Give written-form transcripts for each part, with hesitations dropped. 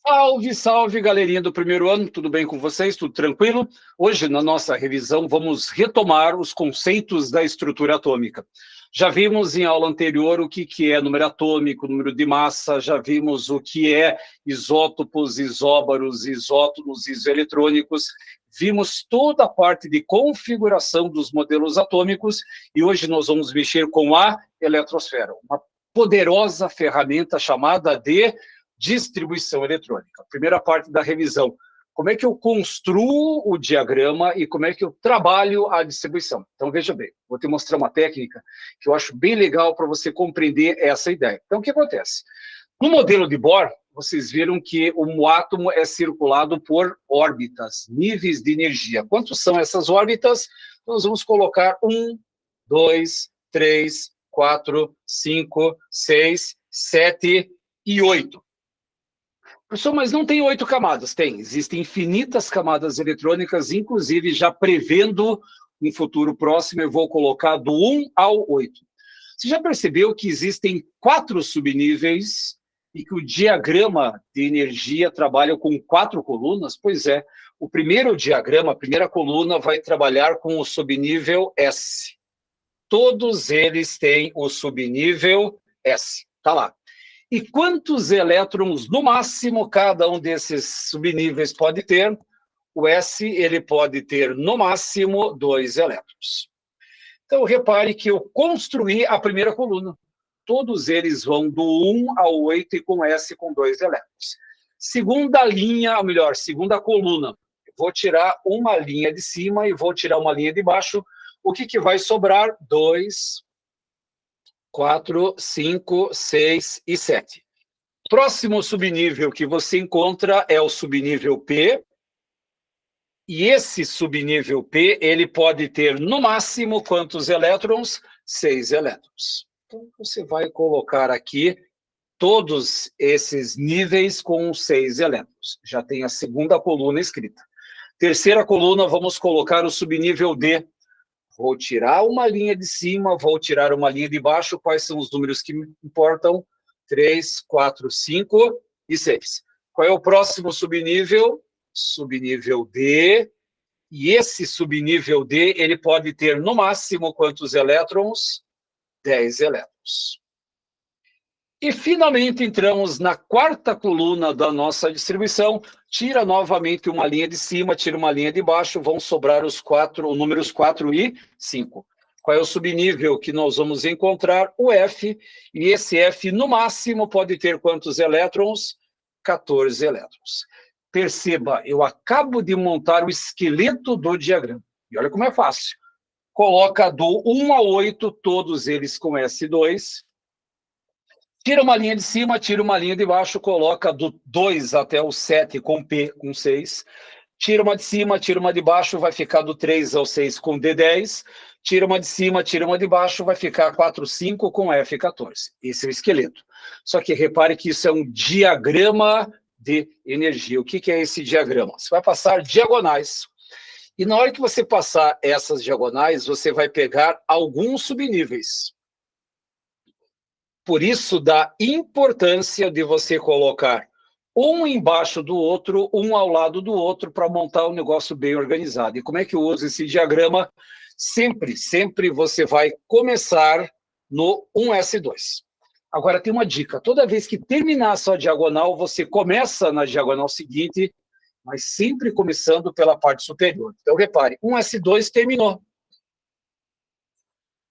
Salve, salve, galerinha do primeiro ano, tudo bem com vocês? Tudo tranquilo? Hoje, na nossa revisão, vamos retomar os conceitos da estrutura atômica. Já vimos em aula anterior o que é número atômico, número de massa, já vimos o que é isótopos, isóbaros, isótonos, isoeletrônicos, vimos toda a parte de configuração dos modelos atômicos e hoje nós vamos mexer com a eletrosfera, uma poderosa ferramenta chamada de distribuição eletrônica. Primeira parte da revisão. Como é que eu construo o diagrama e como é que eu trabalho a distribuição? Então, veja bem, vou te mostrar uma técnica que eu acho bem legal para você compreender essa ideia. Então, o que acontece? No modelo de Bohr, vocês viram que o átomo é circulado por órbitas, níveis de energia. Quantos são essas órbitas? Nós vamos colocar 1, 2, 3, 4, 5, 6, 7 e 8. Professor, mas não tem 8 camadas? Tem. Existem infinitas camadas eletrônicas, inclusive já prevendo um futuro próximo, eu vou colocar do 1 ao 8. Você já percebeu que existem 4 subníveis e que o diagrama de energia trabalha com 4 colunas? Pois é, o primeiro diagrama, a primeira coluna, vai trabalhar com o subnível S. Todos eles têm o subnível S. Está lá. E quantos elétrons, no máximo, cada um desses subníveis pode ter? O S, ele pode ter, no máximo, 2 elétrons. Então, repare que eu construí a primeira coluna. Todos eles vão do 1 ao 8 e com S com 2 elétrons. Segunda linha, ou melhor, segunda coluna. Vou tirar uma linha de cima e vou tirar uma linha de baixo. O que vai sobrar? 2, 4, 5, 6 e 7. Próximo subnível que você encontra é o subnível P. E esse subnível P, ele pode ter, no máximo, quantos elétrons? 6 elétrons. Então, você vai colocar aqui todos esses níveis com 6 elétrons. Já tem a segunda coluna escrita. Terceira coluna, vamos colocar o subnível D. Vou tirar uma linha de cima, vou tirar uma linha de baixo. Quais são os números que me importam? 3, 4, 5 e 6. Qual é o próximo subnível? Subnível D. E esse subnível D, ele pode ter, no máximo, quantos elétrons? 10 elétrons. E, finalmente, entramos na quarta coluna da nossa distribuição. Tira novamente uma linha de cima, tira uma linha de baixo, vão sobrar os números 4 e 5. Qual é o subnível que nós vamos encontrar? O F. E esse F, no máximo, pode ter quantos elétrons? 14 elétrons. Perceba, eu acabo de montar o esqueleto do diagrama. E olha como é fácil. Coloca do 1 ao 8, todos eles com S2. Tira uma linha de cima, tira uma linha de baixo, coloca do 2 até o 7 com P, com 6. Tira uma de cima, tira uma de baixo, vai ficar do 3 ao 6 com D10. Tira uma de cima, tira uma de baixo, vai ficar 4, 5 com F14. Esse é o esqueleto. Só que repare que isso é um diagrama de energia. O que é esse diagrama? Você vai passar diagonais. E na hora que você passar essas diagonais, você vai pegar alguns subníveis. Por isso, da importância de você colocar um embaixo do outro, um ao lado do outro, para montar um negócio bem organizado. E como é que eu uso esse diagrama? Sempre você vai começar no 1S2. Agora, tem uma dica. Toda vez que terminar a sua diagonal, você começa na diagonal seguinte, mas sempre começando pela parte superior. Então, repare, 1S2 terminou.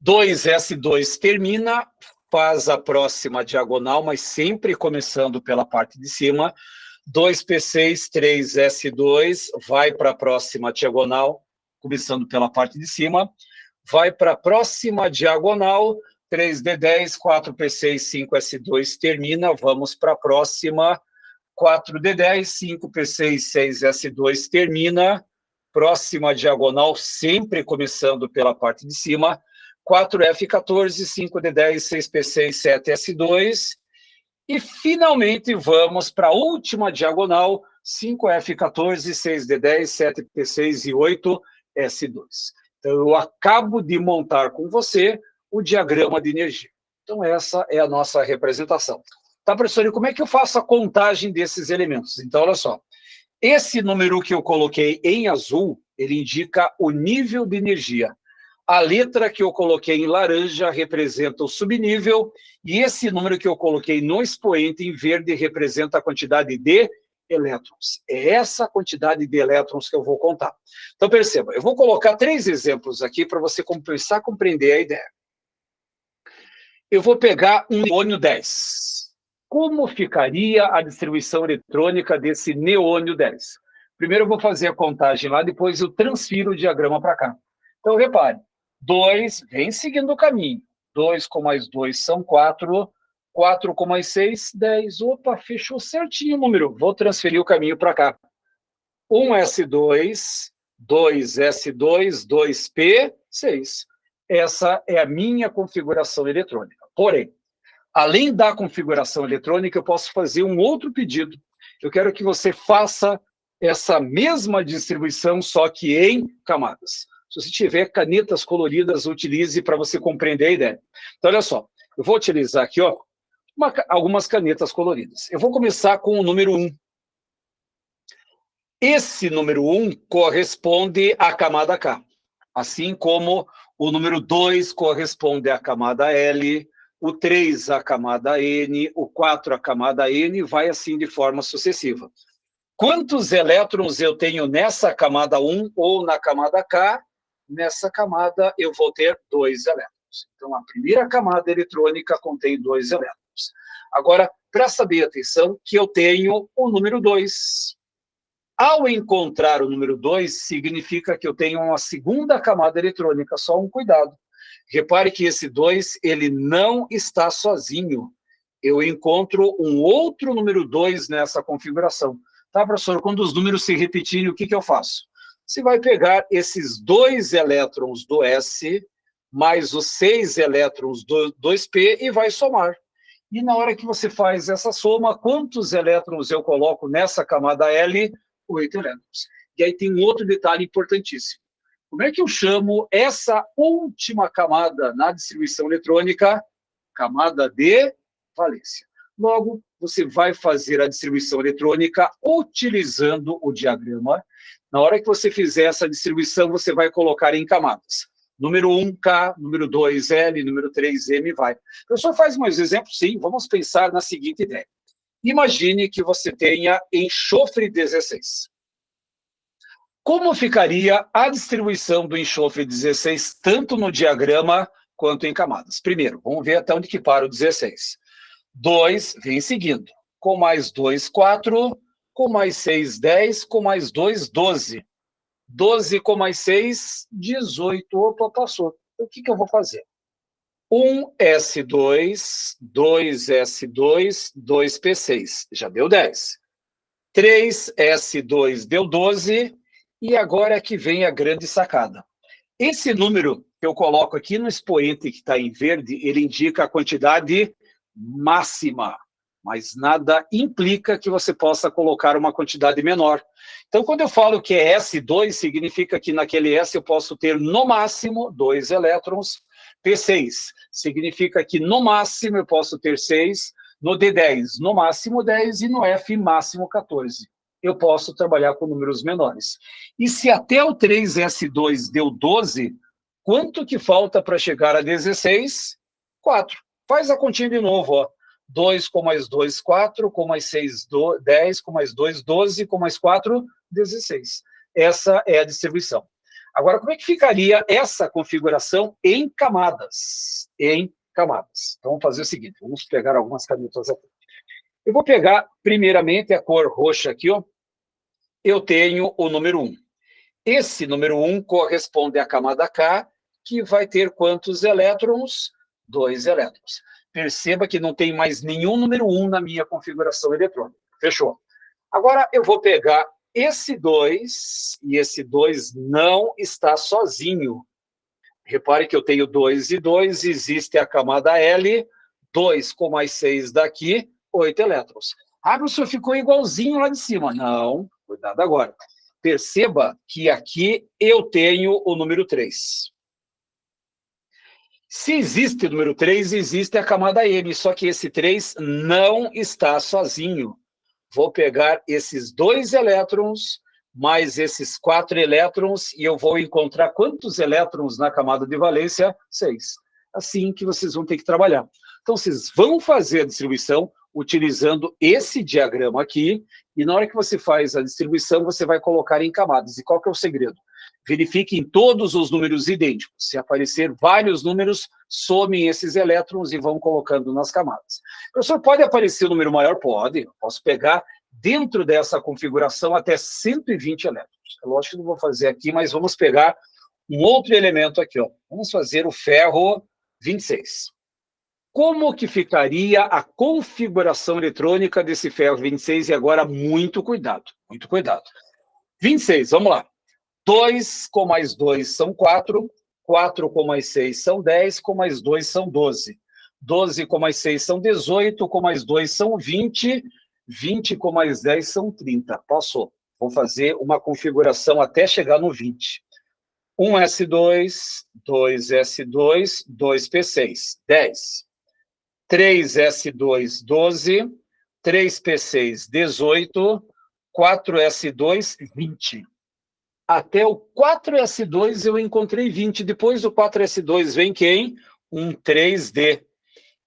2S2 termina, faz a próxima diagonal, mas sempre começando pela parte de cima. 2P6, 3S2, vai para a próxima diagonal, começando pela parte de cima. Vai para a próxima diagonal, 3D10, 4P6, 5S2, termina. Vamos para a próxima, 4D10, 5P6, 6S2, termina. Próxima diagonal, sempre começando pela parte de cima. 4F14, 5D10, 6P6, 7S2. E, finalmente, vamos para a última diagonal, 5F14, 6D10, 7P6 e 8S2. Então, eu acabo de montar com você o diagrama de energia. Então, essa é a nossa representação. Tá, professor, e como é que eu faço a contagem desses elementos? Então, olha só. Esse número que eu coloquei em azul, ele indica o nível de energia. A letra que eu coloquei em laranja representa o subnível, e esse número que eu coloquei no expoente em verde representa a quantidade de elétrons. É essa quantidade de elétrons que eu vou contar. Então, perceba, eu vou colocar 3 exemplos aqui para você começar a compreender a ideia. Eu vou pegar um neônio 10. Como ficaria a distribuição eletrônica desse neônio 10? Primeiro eu vou fazer a contagem lá, depois eu transfiro o diagrama para cá. Então, repare, 2 vem seguindo o caminho. 2 com mais 2 são 4. 4 com mais 6, 10. Opa, fechou certinho o número. Vou transferir o caminho para cá. 1s2, 2s2, 2p, 6. Essa é a minha configuração eletrônica. Porém, além da configuração eletrônica, eu posso fazer um outro pedido. Eu quero que você faça essa mesma distribuição, só que em camadas. Se você tiver canetas coloridas, utilize para você compreender a ideia. Então, olha só, eu vou utilizar aqui algumas canetas coloridas. Eu vou começar com o número 1. Esse número 1 corresponde à camada K, assim como o número 2 corresponde à camada L, o 3 à camada N, o 4 à camada N, vai assim de forma sucessiva. Quantos elétrons eu tenho nessa camada 1 ou na camada K? Nessa camada eu vou ter 2 elétrons. Então, a primeira camada eletrônica contém 2 elétrons. Agora, presta bem atenção que eu tenho o número 2. Ao encontrar o número 2, significa que eu tenho uma segunda camada eletrônica, só um cuidado. Repare que esse 2, ele não está sozinho. Eu encontro um outro número 2 nessa configuração. Tá, professor? Quando os números se repetirem, o que eu faço? Você vai pegar esses 2 elétrons do S, mais os 6 elétrons do 2P e vai somar. E na hora que você faz essa soma, quantos elétrons eu coloco nessa camada L? 8 elétrons. E aí tem um outro detalhe importantíssimo. Como é que eu chamo essa última camada na distribuição eletrônica? Camada de valência. Logo, você vai fazer a distribuição eletrônica utilizando o diagrama. Na hora que você fizer essa distribuição, você vai colocar em camadas. Número 1, K, número 2, L, número 3, M, vai. Professor, faz mais exemplos? Sim, vamos pensar na seguinte ideia. Imagine que você tenha enxofre 16. Como ficaria a distribuição do enxofre 16, tanto no diagrama quanto em camadas? Primeiro, vamos ver até onde que para o 16. 2 vem seguindo. Com mais 2, 4. Com mais 6, 10. Com mais 2, 12. 12 com mais 6, 18. Opa, passou. Então, o que eu vou fazer? 1s2, 2s2, 2p6. Já deu 10. 3s2 deu 12. E agora é que vem a grande sacada. Esse número que eu coloco aqui no expoente que está em verde, ele indica a quantidade máxima, mas nada implica que você possa colocar uma quantidade menor. Então, quando eu falo que é S2, significa que naquele S eu posso ter no máximo 2 elétrons. P6 significa que no máximo eu posso ter 6, no D10 no máximo 10 e no F máximo 14. Eu posso trabalhar com números menores. E se até o 3S2 deu 12, quanto que falta para chegar a 16? 4. Faz a continha de novo, ó. 2 com mais 2, 4, com mais 6, 10, com mais 2, 12, com mais 4, 16. Essa é a distribuição. Agora, como é que ficaria essa configuração em camadas? Em camadas. Então, vamos fazer o seguinte, vamos pegar algumas canetas aqui. Eu vou pegar, primeiramente, a cor roxa aqui, ó. Eu tenho o número 1. Esse número 1 corresponde à camada K, que vai ter quantos elétrons? 2 elétrons. Perceba que não tem mais nenhum número 1 na minha configuração eletrônica. Fechou? Agora, eu vou pegar esse 2, e esse 2 não está sozinho. Repare que eu tenho 2 e 2, existe a camada L, 2 com mais 6 daqui, 8 elétrons. Ah, professor, ficou igualzinho lá de cima. Não, cuidado agora. Perceba que aqui eu tenho o número 3. Se existe o número 3, existe a camada M, só que esse 3 não está sozinho. Vou pegar esses 2 elétrons, mais esses 4 elétrons, e eu vou encontrar quantos elétrons na camada de valência? 6. Assim que vocês vão ter que trabalhar. Então, vocês vão fazer a distribuição utilizando esse diagrama aqui, e na hora que você faz a distribuição, você vai colocar em camadas. E qual que é o segredo? Verifiquem todos os números idênticos. Se aparecer vários números, somem esses elétrons e vão colocando nas camadas. Professor, pode aparecer um número maior? Pode. Eu posso pegar dentro dessa configuração até 120 elétrons. É lógico que não vou fazer aqui, mas vamos pegar um outro elemento aqui, ó. Vamos fazer o ferro 26. Como que ficaria a configuração eletrônica desse ferro 26? E agora, muito cuidado, muito cuidado. 26, vamos lá. 2 com mais 2 são 4, 4 com mais 6 são 10, com mais 2 são 12. 12 com mais 6 são 18, com mais 2 são 20, 20 com mais 10 são 30. Passou. Vou fazer uma configuração até chegar no 20. 1s2, 2s2, 2p6, 10. 3s2, 12, 3p6, 18, 4s2, 20. Até o 4s2 eu encontrei 20. Depois do 4s2 vem quem? Um 3d.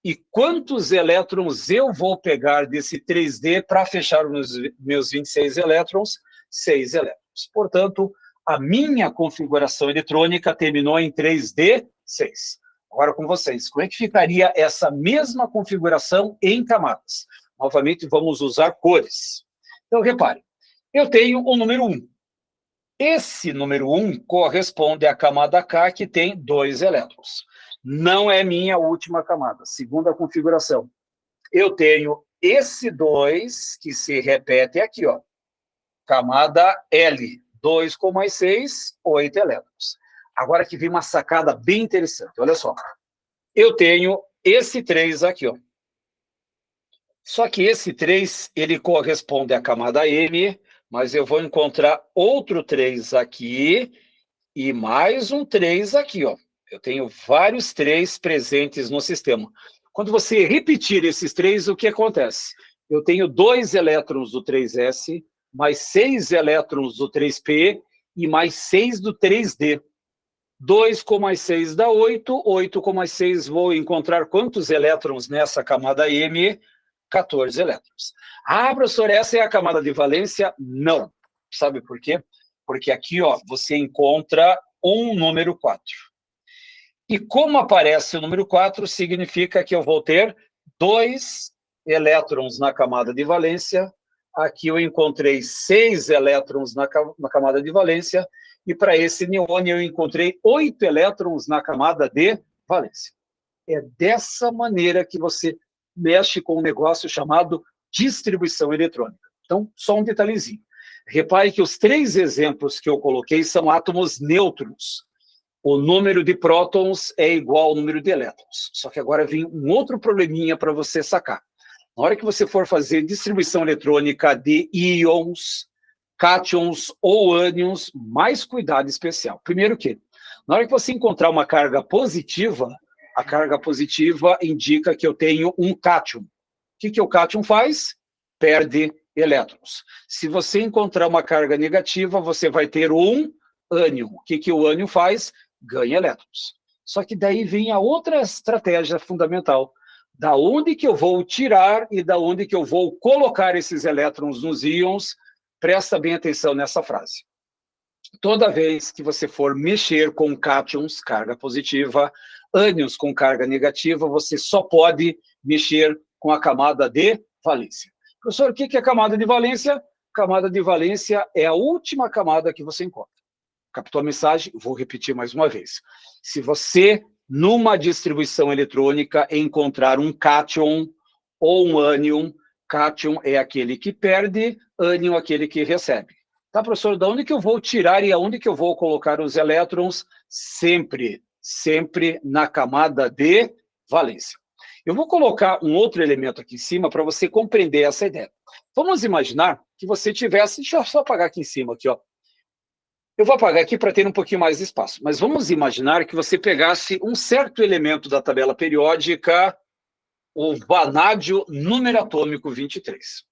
E quantos elétrons eu vou pegar desse 3d para fechar os meus 26 elétrons? 6 elétrons. Portanto, a minha configuração eletrônica terminou em 3d, 6. Agora com vocês, como é que ficaria essa mesma configuração em camadas? Novamente, vamos usar cores. Então, repare, eu tenho o número 1. Esse número 1 corresponde à camada K, que tem 2 elétrons. Não é minha última camada. Segunda configuração. Eu tenho esse 2, que se repete aqui, ó. Camada L. 2 com mais 6, 8 elétrons. Agora que vem uma sacada bem interessante. Olha só. Eu tenho esse 3 aqui, ó. Só que esse 3, ele corresponde à camada M, mas eu vou encontrar outro 3 aqui e mais um 3 aqui, ó. Eu tenho vários 3 presentes no sistema. Quando você repetir esses 3, o que acontece? Eu tenho 2 elétrons do 3s, mais 6 elétrons do 3p e mais 6 do 3d. 2 com mais 6 dá 8, 8 com mais 6 vou encontrar quantos elétrons nessa camada M? 14 elétrons. Ah, professor, essa é a camada de valência? Não. Sabe por quê? Porque aqui, ó, você encontra um número 4. E como aparece o número 4, significa que eu vou ter 2 elétrons na camada de valência. Aqui eu encontrei 6 elétrons na camada de valência. E para esse neônio eu encontrei 8 elétrons na camada de valência. É dessa maneira que você mexe com um negócio chamado distribuição eletrônica. Então, só um detalhezinho. Repare que os 3 exemplos que eu coloquei são átomos nêutrons. O número de prótons é igual ao número de elétrons. Só que agora vem um outro probleminha para você sacar. Na hora que você for fazer distribuição eletrônica de íons, cátions ou ânions, mais cuidado especial. Primeiro que, na hora que você encontrar uma carga positiva, a carga positiva indica que eu tenho um cátion. O que o cátion faz? Perde elétrons. Se você encontrar uma carga negativa, você vai ter um ânion. O que o ânion faz? Ganha elétrons. Só que daí vem a outra estratégia fundamental. Da onde que eu vou tirar e da onde que eu vou colocar esses elétrons nos íons? Presta bem atenção nessa frase. Toda vez que você for mexer com cátions, carga positiva, ânions com carga negativa, você só pode mexer com a camada de valência. Professor, o que é camada de valência? Camada de valência é a última camada que você encontra. Captou a mensagem? Vou repetir mais uma vez. Se você, numa distribuição eletrônica, encontrar um cátion ou um ânion, cátion é aquele que perde, ânion aquele que recebe. Tá, professor, de onde que eu vou tirar e aonde que eu vou colocar os elétrons? Sempre na camada de valência. Eu vou colocar um outro elemento aqui em cima para você compreender essa ideia. Vamos imaginar que você tivesse... Deixa eu só apagar aqui em cima, aqui, ó. Eu vou apagar aqui para ter um pouquinho mais de espaço, mas vamos imaginar que você pegasse um certo elemento da tabela periódica, o vanádio número atômico 23.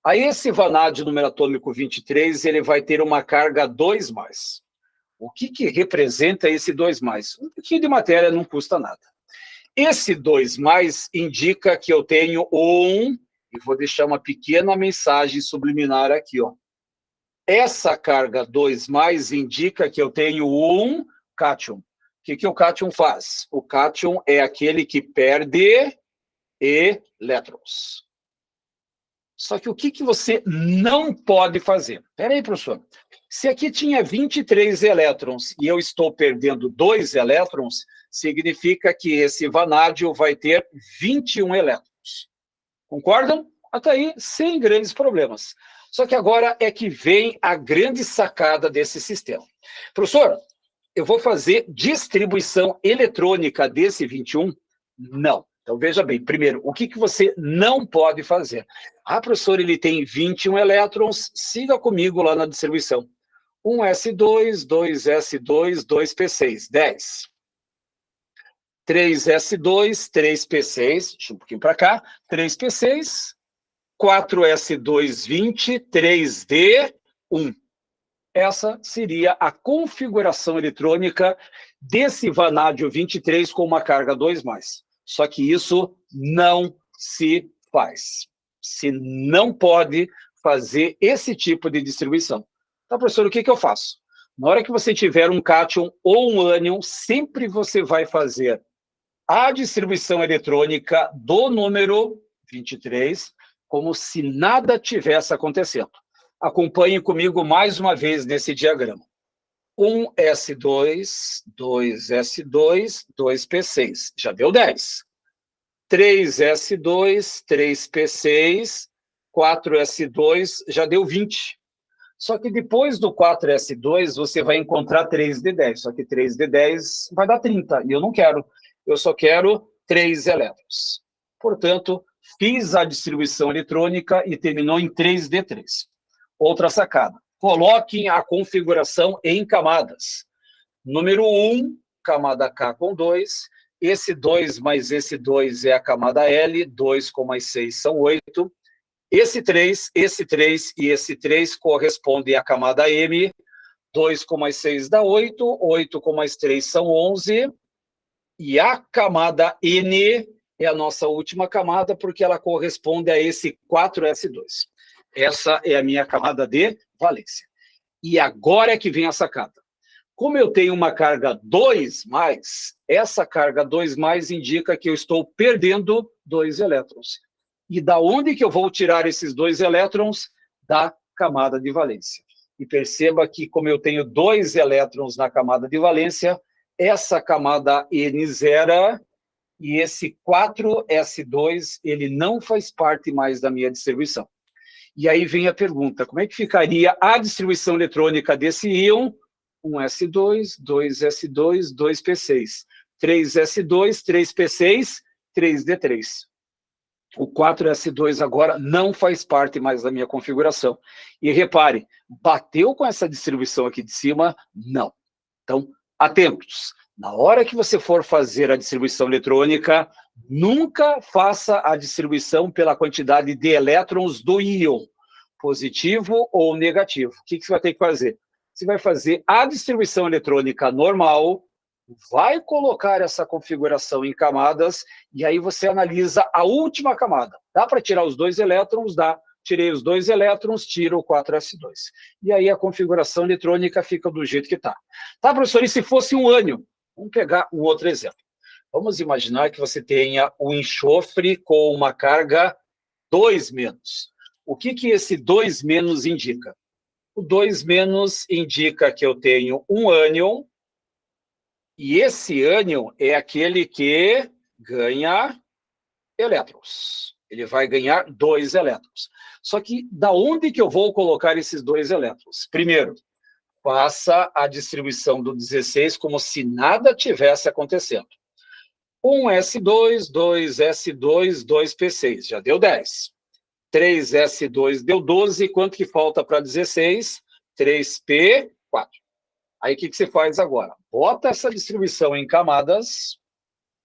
Aí esse vanádio número atômico 23, ele vai ter uma carga 2+. O que representa esse 2+? Um pouquinho de matéria não custa nada. Esse 2+ indica que eu tenho e vou deixar uma pequena mensagem subliminar aqui, ó. Essa carga 2+ indica que eu tenho um cátion. O que o cátion faz? O cátion é aquele que perde elétrons. Só que o que você não pode fazer? Espera aí, professor. Se aqui tinha 23 elétrons e eu estou perdendo 2 elétrons, significa que esse vanádio vai ter 21 elétrons. Concordam? Até aí, sem grandes problemas. Só que agora é que vem a grande sacada desse sistema. Professor, eu vou fazer distribuição eletrônica desse 21? Não. Então, veja bem, primeiro, o que você não pode fazer? Ah, professor, ele tem 21 elétrons, siga comigo lá na distribuição. 1s2, 2s2, 2p6, 10. 3s2, 3p6, deixa um pouquinho para cá, 3p6, 4s2, 20, 3d1. Essa seria a configuração eletrônica desse vanádio 23 com uma carga 2+. Só que isso não se faz. Se não pode fazer esse tipo de distribuição. Então, professor, o que eu faço? Na hora que você tiver um cátion ou um ânion, sempre você vai fazer a distribuição eletrônica do número 23, como se nada tivesse acontecendo. Acompanhe comigo mais uma vez nesse diagrama. 1s2, 2s2, 2p6. Já deu 10. 3s2, 3p6, 4s2, já deu 20. Só que depois do 4s2, você vai encontrar 3d10. Só que 3d10 vai dar 30, e eu não quero. Eu só quero 3 elétrons. Portanto, fiz a distribuição eletrônica e terminou em 3d3. Outra sacada. Coloquem a configuração em camadas. Número 1, camada K com 2. Esse 2 mais esse 2 é a camada L. 2 com mais 6 são 8. Esse 3 e esse 3 correspondem à camada M. 2 com mais 6 dá 8. 8 com mais 3 são 11. E a camada N é a nossa última camada, porque ela corresponde a esse 4s2. Essa é a minha camada de valência. E agora é que vem a sacada. Como eu tenho uma carga 2+, essa carga 2+ indica que eu estou perdendo 2 elétrons. E da onde que eu vou tirar esses 2 elétrons? Da camada de valência. E perceba que, como eu tenho 2 elétrons na camada de valência, essa camada N zera e esse 4s2, ele não faz parte mais da minha distribuição. E aí vem a pergunta, como é que ficaria a distribuição eletrônica desse íon? 1s2, 2s2, 2p6. 3s2, 3p6, 3d3. O 4s2 agora não faz parte mais da minha configuração. E repare, bateu com essa distribuição aqui de cima? Não. Então, atentos. Na hora que você for fazer a distribuição eletrônica, nunca faça a distribuição pela quantidade de elétrons do íon, positivo ou negativo. O que você vai ter que fazer? Você vai fazer a distribuição eletrônica normal, vai colocar essa configuração em camadas, e aí você analisa a última camada. Dá para tirar os 2 elétrons? Dá. Tirei os 2 elétrons, tiro o 4s2. E aí a configuração eletrônica fica do jeito que está. Tá, professor? E se fosse um ânion? Vamos pegar um outro exemplo. Vamos imaginar que você tenha o enxofre com uma carga 2-. O que esse 2- indica? O 2- indica que eu tenho um ânion, e esse ânion é aquele que ganha elétrons. Ele vai ganhar 2 elétrons. Só que, da onde que eu vou colocar esses 2 elétrons? Primeiro, faça a distribuição do 16 como se nada tivesse acontecendo. 1s2, 2s2, 2p6, já deu 10. 3s2 deu 12, quanto que falta para 16? 3p4. Aí, o que você faz agora? Bota essa distribuição em camadas,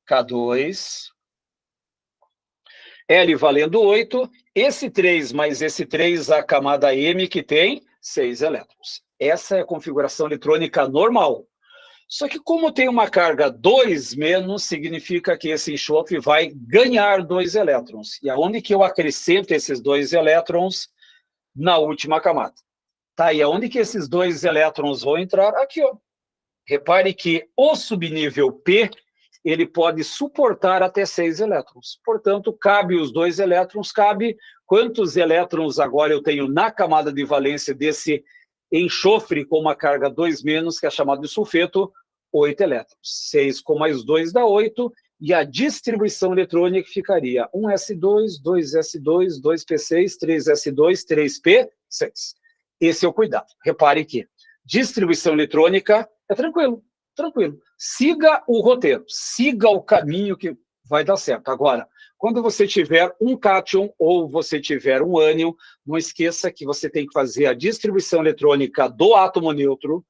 K2, L valendo 8, esse 3 mais esse 3, a camada M, que tem 6 elétrons. Essa é a configuração eletrônica normal. Só que como tem uma carga 2 menos, significa que esse enxofre vai ganhar 2 elétrons. E aonde que eu acrescento esses 2 elétrons? Na última camada. Tá, e aonde que esses 2 elétrons vão entrar? Aqui, ó. Repare que o subnível P, ele pode suportar até 6 elétrons. Portanto, cabe os 2 elétrons, cabe quantos elétrons agora eu tenho na camada de valência desse enxofre com uma carga 2 menos, que é chamado de sulfeto, 8 elétrons. 6 com mais 2 dá 8, e a distribuição eletrônica ficaria 1s2, 2s2, 2p6, 3s2, 3p6. Esse é o cuidado. Repare que distribuição eletrônica é tranquilo, tranquilo. Siga o roteiro, siga o caminho que vai dar certo. Agora, quando você tiver um cátion ou você tiver um ânion, não esqueça que você tem que fazer a distribuição eletrônica do átomo neutro,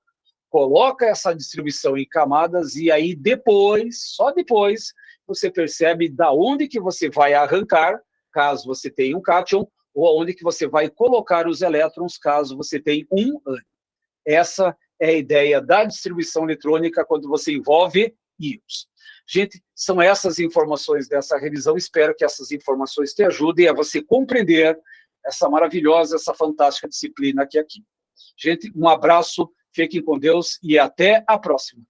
coloca essa distribuição em camadas e aí depois, só depois, você percebe da onde que você vai arrancar, caso você tenha um cátion, ou aonde que você vai colocar os elétrons, caso você tenha um ânion. Essa é a ideia da distribuição eletrônica quando você envolve íons. Gente, são essas informações dessa revisão. Espero que essas informações te ajudem a você compreender essa maravilhosa, essa fantástica disciplina que é aqui. Gente, um abraço, fiquem com Deus e até a próxima.